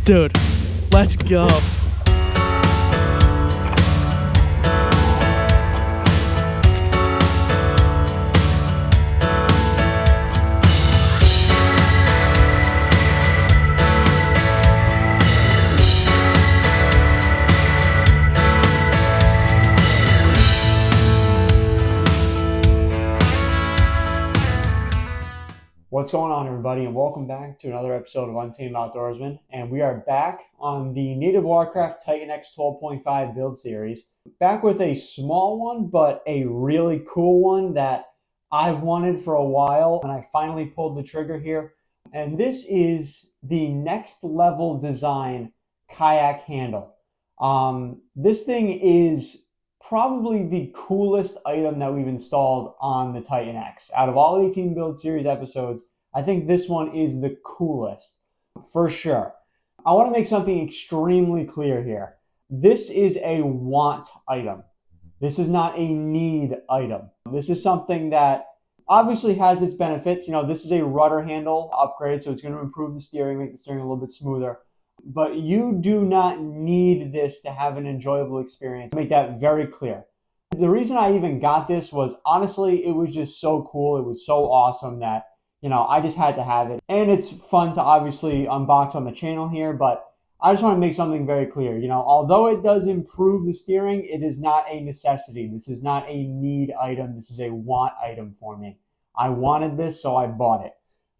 Dude, let's go. What's going on, everybody, and welcome back to another episode of Untamed Outdoorsmen. And we are back on the native Watercraft Titan X 12.5 build series. Back with a small one, but a really cool one that I've wanted for a while, and I finally pulled the trigger here. And this is the next level design kayak handle. This thing is probably the coolest item that we've installed on the Titan X. Out of all 18 build series episodes, I think this one is the coolest, for sure. I want to make something extremely clear here. This is a want item. This is not a need item. This is something that obviously has its benefits. You know, this is a rudder handle upgrade, so it's going to improve the steering, make the steering a little bit smoother. But you do not need this to have an enjoyable experience. Make that very clear. The reason I even got this was, honestly, it was just so cool. It was so awesome that, you know, I just had to have it. And it's fun to obviously unbox on the channel here, but I just want to make something very clear. You know, although it does improve the steering, it is not a necessity. This is not a need item. This is a want item for me. I wanted this, so I bought it.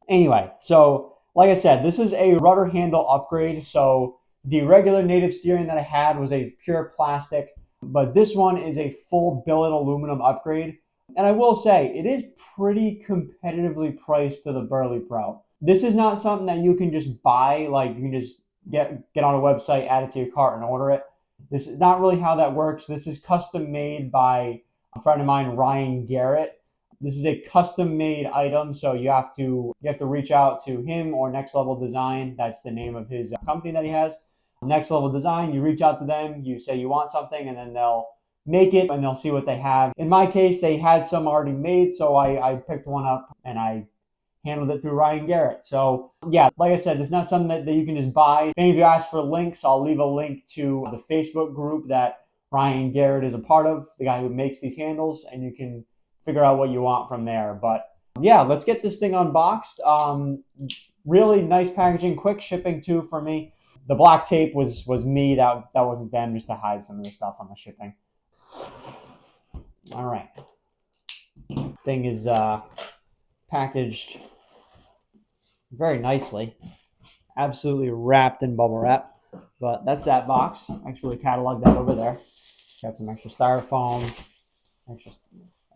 Anyway, so like I said, this is a rudder handle upgrade. So the regular native steering that I had was a pure plastic, but this one is a full billet aluminum upgrade. And I will say, it is pretty competitively priced to the Burley Pro. This is not something that you can just buy, like you can just get on a website, add it to your cart and order it. This is not really how that works. This is custom made by a friend of mine, Ryan Garrett. This is a custom-made item, so you have to reach out to him or Next Level Design. That's the name of his company that he has. Next Level Design, you reach out to them, you say you want something, and then they'll make it, and they'll see what they have. In my case, they had some already made, so I picked one up, and I handled it through Ryan Garrett. So, yeah, like I said, it's not something that you can just buy. If any of you ask for links, I'll leave a link to the Facebook group that Ryan Garrett is a part of, the guy who makes these handles, and you can figure out what you want from there. But yeah, let's get this thing unboxed. Really nice packaging, quick shipping too for me. The black tape was me, that wasn't them, just to hide some of the stuff on the shipping. All right, thing is packaged very nicely, absolutely wrapped in bubble wrap. But that's that box. Actually cataloged that over there. Got some extra styrofoam,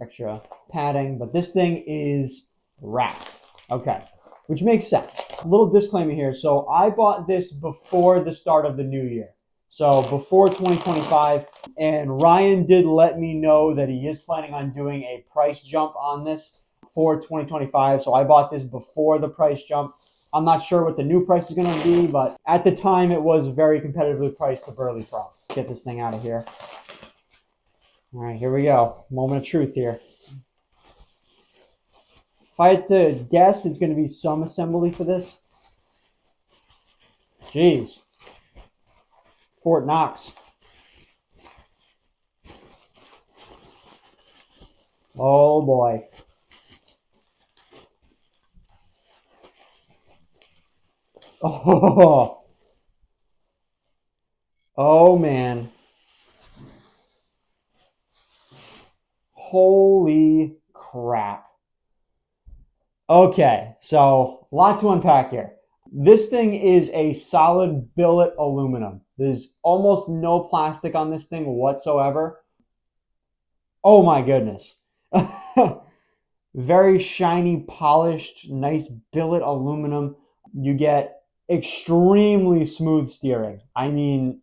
extra padding, but this thing is wrapped. Okay, which makes sense. A little disclaimer here. So I bought this before the start of the new year. So before 2025, and Ryan did let me know that he is planning on doing a price jump on this for 2025. So I bought this before the price jump. I'm not sure what the new price is going to be, but at the time it was very competitively priced to Burley Pro. Get this thing out of here. All right, here we go. Moment of truth here. If I had to guess, it's going to be some assembly for this. Jeez. Fort Knox. Oh boy. Oh. Oh man. Holy crap. Okay, so a lot to unpack here. This thing is a solid billet aluminum. There's almost no plastic on this thing whatsoever. Oh my goodness. Very shiny, polished, nice billet aluminum. You get extremely smooth steering. I mean,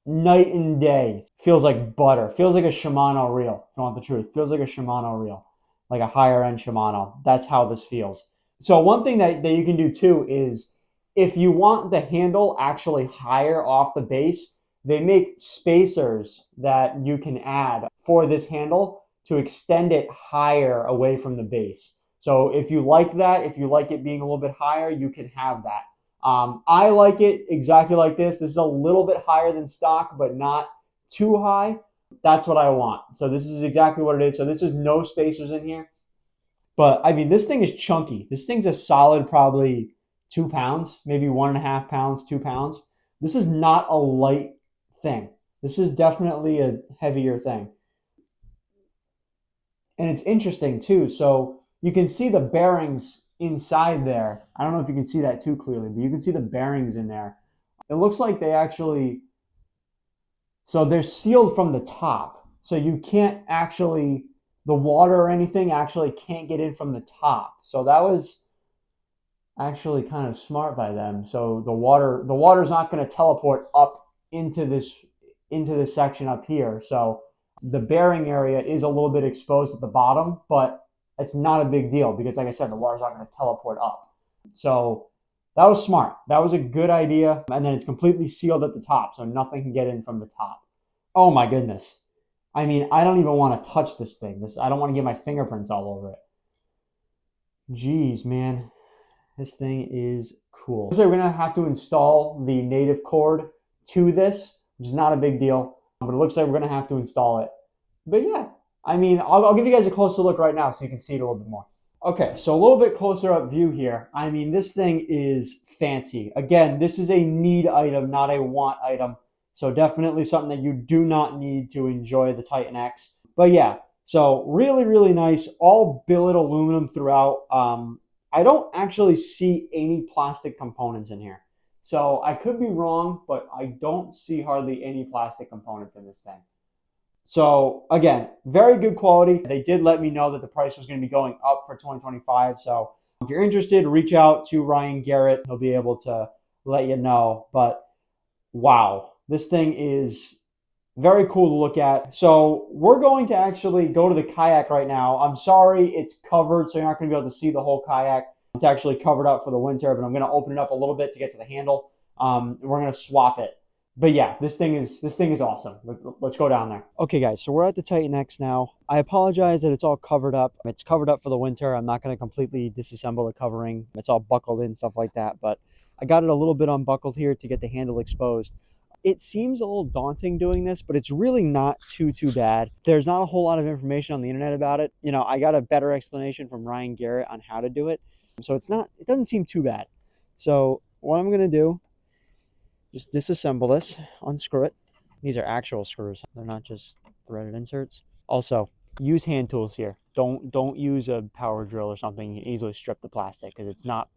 night and day. Feels like butter. Feels like a Shimano reel, if you want the truth. Feels like a Shimano reel, like a higher end Shimano. That's how this feels. So one thing that you can do too is, if you want the handle actually higher off the base, they make spacers that you can add for this handle to extend it higher away from the base. So if you like that, if you like it being a little bit higher, you can have that. I like it exactly like this. This is a little bit higher than stock, but not too high. That's what I want. So this is exactly what it is. So this is no spacers in here. But I mean, this thing is chunky. This thing's a solid probably 2 pounds, maybe 1.5 pounds, 2 pounds. This is not a light thing. This is definitely a heavier thing. And it's interesting too. So you can see the bearings inside there. I don't know if you can see that too clearly, but you can see the bearings in there. It looks like they actually, so they're sealed from the top. So you can't actually, the water or anything actually can't get in from the top. So that was actually kind of smart by them. So the water's not going to teleport up into this section up here. So the bearing area is a little bit exposed at the bottom, but it's not a big deal because, like I said, the water's not going to teleport up. So that was smart. That was a good idea. And then it's completely sealed at the top, so nothing can get in from the top. Oh my goodness. I mean, I don't even want to touch this thing. I don't want to get my fingerprints all over it. Jeez, man. This thing is cool. So we're going to have to install the native cord to this, which is not a big deal, but it looks like we're going to have to install it. But yeah, I mean, I'll give you guys a closer look right now so you can see it a little bit more. Okay, so a little bit closer up view here. I mean, this thing is fancy. Again, this is a need item, not a want item. So definitely something that you do not need to enjoy the Titan X. But yeah, so really, really nice. All billet aluminum throughout. I don't actually see any plastic components in here. So I could be wrong, but I don't see hardly any plastic components in this thing. So again, very good quality. They did let me know that the price was going to be going up for 2025. So if you're interested, reach out to Ryan Garrett. He'll be able to let you know. But wow, this thing is very cool to look at. So we're going to actually go to the kayak right now. I'm sorry it's covered, so you're not going to be able to see the whole kayak. It's actually covered up for the winter, but I'm going to open it up a little bit to get to the handle. And we're going to swap it. But yeah, this thing is awesome. Let's go down there. Okay, guys, so we're at the Titan X now. I apologize that it's all covered up. It's covered up for the winter. I'm not going to completely disassemble the covering. It's all buckled in, stuff like that. But I got it a little bit unbuckled here to get the handle exposed. It seems a little daunting doing this, but it's really not too bad. There's not a whole lot of information on the internet about it. You know, I got a better explanation from Ryan Garrett on how to do it. So it doesn't seem too bad. So what I'm going to do, just disassemble this, unscrew it. These are actual screws. They're not just threaded inserts. Also, use hand tools here. Don't use a power drill or something. You can easily strip the plastic because it's not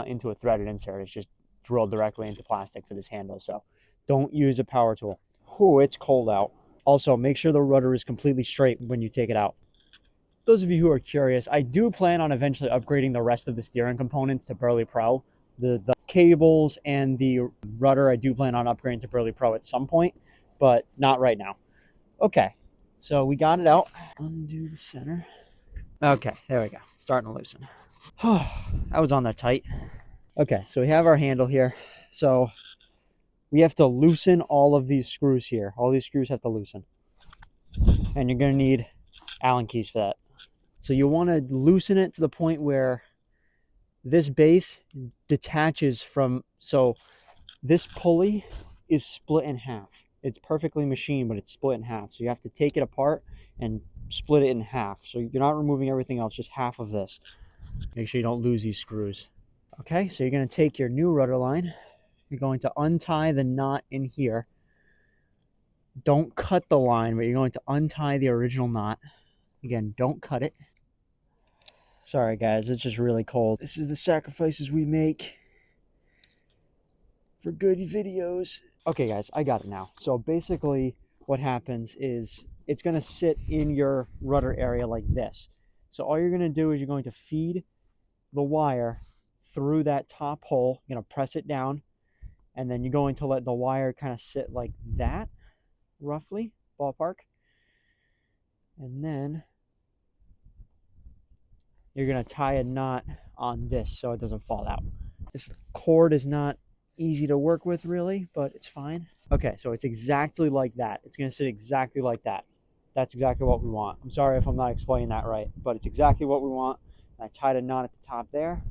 into a threaded insert. It's just drilled directly into plastic for this handle. So don't use a power tool. Whew, it's cold out. Also, make sure the rudder is completely straight when you take it out. Those of you who are curious, I do plan on eventually upgrading the rest of the steering components to Burley Pro. The cables and the rudder, I do plan on upgrading to Burley Pro at some point, but not right now. Okay, so we got it out. Undo the center. Okay, there we go. Starting to loosen. That was on there tight. Okay, so we have our handle here. So we have to loosen all of these screws here. All these screws have to loosen. And you're going to need Allen keys for that. So you want to loosen it to the point where this base detaches from, so this pulley is split in half. It's perfectly machined, but it's split in half. So you have to take it apart and split it in half. So you're not removing everything else, just half of this. Make sure you don't lose these screws. Okay, so you're going to take your new rudder line. You're going to untie the knot in here. Don't cut the line, but you're going to untie the original knot. Again, don't cut it. Sorry, guys, it's just really cold. This is the sacrifices we make for good videos. Okay, guys, I got it now. So basically what happens is it's going to sit in your rudder area like this. So all you're going to do is you're going to feed the wire through that top hole. You're going to press it down, and then you're going to let the wire kind of sit like that, roughly, ballpark. And then you're going to tie a knot on this so it doesn't fall out. This cord is not easy to work with, really, but it's fine. Okay, so it's exactly like that. It's going to sit exactly like that. That's exactly what we want. I'm sorry if I'm not explaining that right, but it's exactly what we want. I tied a knot at the top there.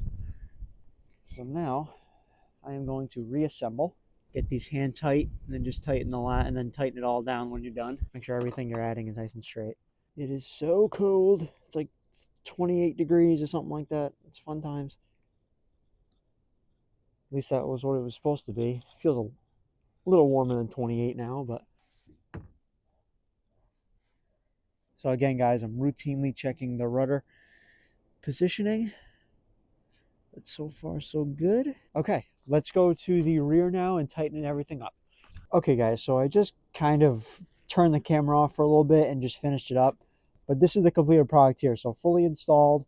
So now I am going to reassemble, get these hand tight, and then just tighten the line, and then tighten it all down when you're done. Make sure everything you're adding is nice and straight. It is so cold. It's like 28 degrees or something like that. It's fun times. At least that was what it was supposed to be. It feels a little warmer than 28 now, but. So again, guys, I'm routinely checking the rudder positioning. But so far, so good. Okay, let's go to the rear now and tighten everything up. Okay, guys, so I just kind of turned the camera off for a little bit and just finished it up. But this is the completed product here. So fully installed.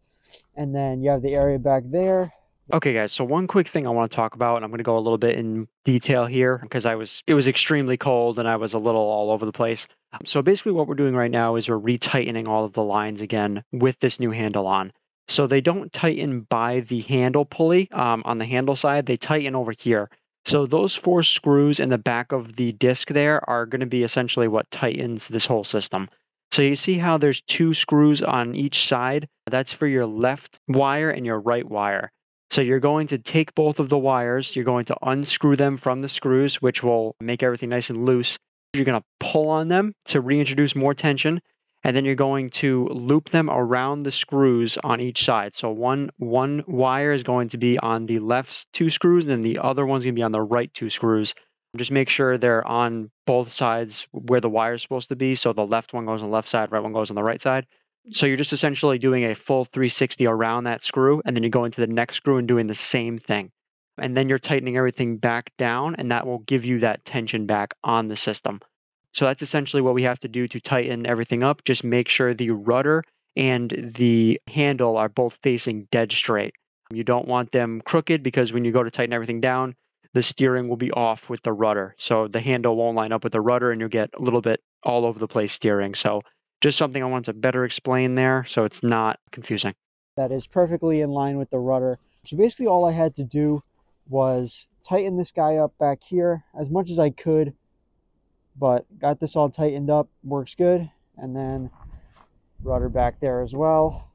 And then you have the area back there. Okay, guys, so one quick thing I want to talk about, and I'm going to go a little bit in detail here because it was extremely cold and I was a little all over the place. So basically what we're doing right now is we're retightening all of the lines again with this new handle on. So they don't tighten by the handle pulley on the handle side, they tighten over here. So those 4 screws in the back of the disc there are going to be essentially what tightens this whole system. So you see how there's 2 screws on each side? That's for your left wire and your right wire. So you're going to take both of the wires, you're going to unscrew them from the screws, which will make everything nice and loose. You're going to pull on them to reintroduce more tension, and then you're going to loop them around the screws on each side. So one wire is going to be on the left 2 screws, and then the other one's going to be on the right 2 screws. Just make sure they're on both sides where the wire is supposed to be. So the left one goes on the left side, right one goes on the right side. So you're just essentially doing a full 360 around that screw, and then you go into the next screw and doing the same thing. And then you're tightening everything back down, and that will give you that tension back on the system. So that's essentially what we have to do to tighten everything up. Just make sure the rudder and the handle are both facing dead straight. You don't want them crooked because when you go to tighten everything down, the steering will be off with the rudder. So the handle won't line up with the rudder and you'll get a little bit all over the place steering. So just something I want to better explain there so it's not confusing. That is perfectly in line with the rudder. So basically all I had to do was tighten this guy up back here as much as I could, but got this all tightened up, works good. And then rudder back there as well.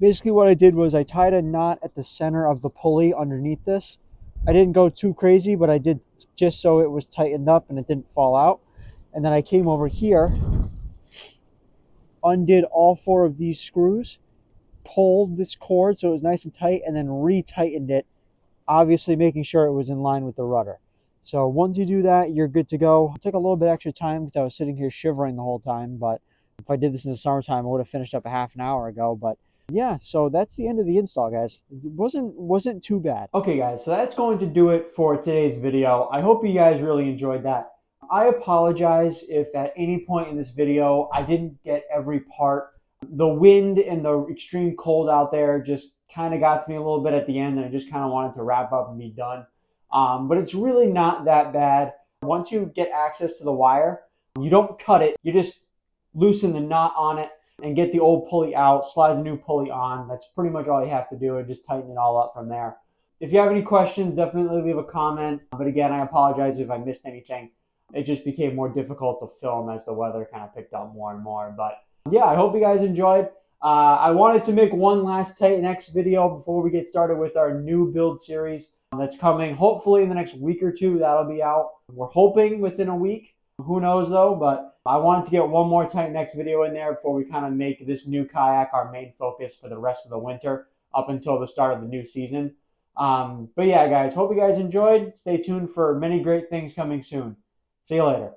Basically what I did was I tied a knot at the center of the pulley underneath this. I didn't go too crazy, but I did just so it was tightened up and it didn't fall out. And then I came over here, undid all 4 of these screws, pulled this cord so it was nice and tight, and then re-tightened it, obviously making sure it was in line with the rudder. So once you do that, you're good to go. It took a little bit extra time because I was sitting here shivering the whole time, but if I did this in the summertime, I would have finished up a half an hour ago. But yeah, so that's the end of the install, guys. It wasn't too bad. Okay, guys, so that's going to do it for today's video. I hope you guys really enjoyed that. I apologize if at any point in this video I didn't get every part. The wind and the extreme cold out there just kind of got to me a little bit at the end, and I just kind of wanted to wrap up and be done. But it's really not that bad. Once you get access to the wire, you don't cut it. You just loosen the knot on it and get the old pulley out, slide the new pulley on. That's pretty much all you have to do, and just tighten it all up from there. If you have any questions, definitely leave a comment. But again, I apologize if I missed anything. It just became more difficult to film as the weather kind of picked up more and more. But yeah, I hope you guys enjoyed. I wanted to make one last Titan X video before we get started with our new build series that's coming hopefully in the next week or 2. That'll be out. We're hoping within a week. Who knows though, but I wanted to get one more Titan X video in there before we kind of make this new kayak our main focus for the rest of the winter up until the start of the new season. But yeah, guys, hope you guys enjoyed. Stay tuned for many great things coming soon. See you later.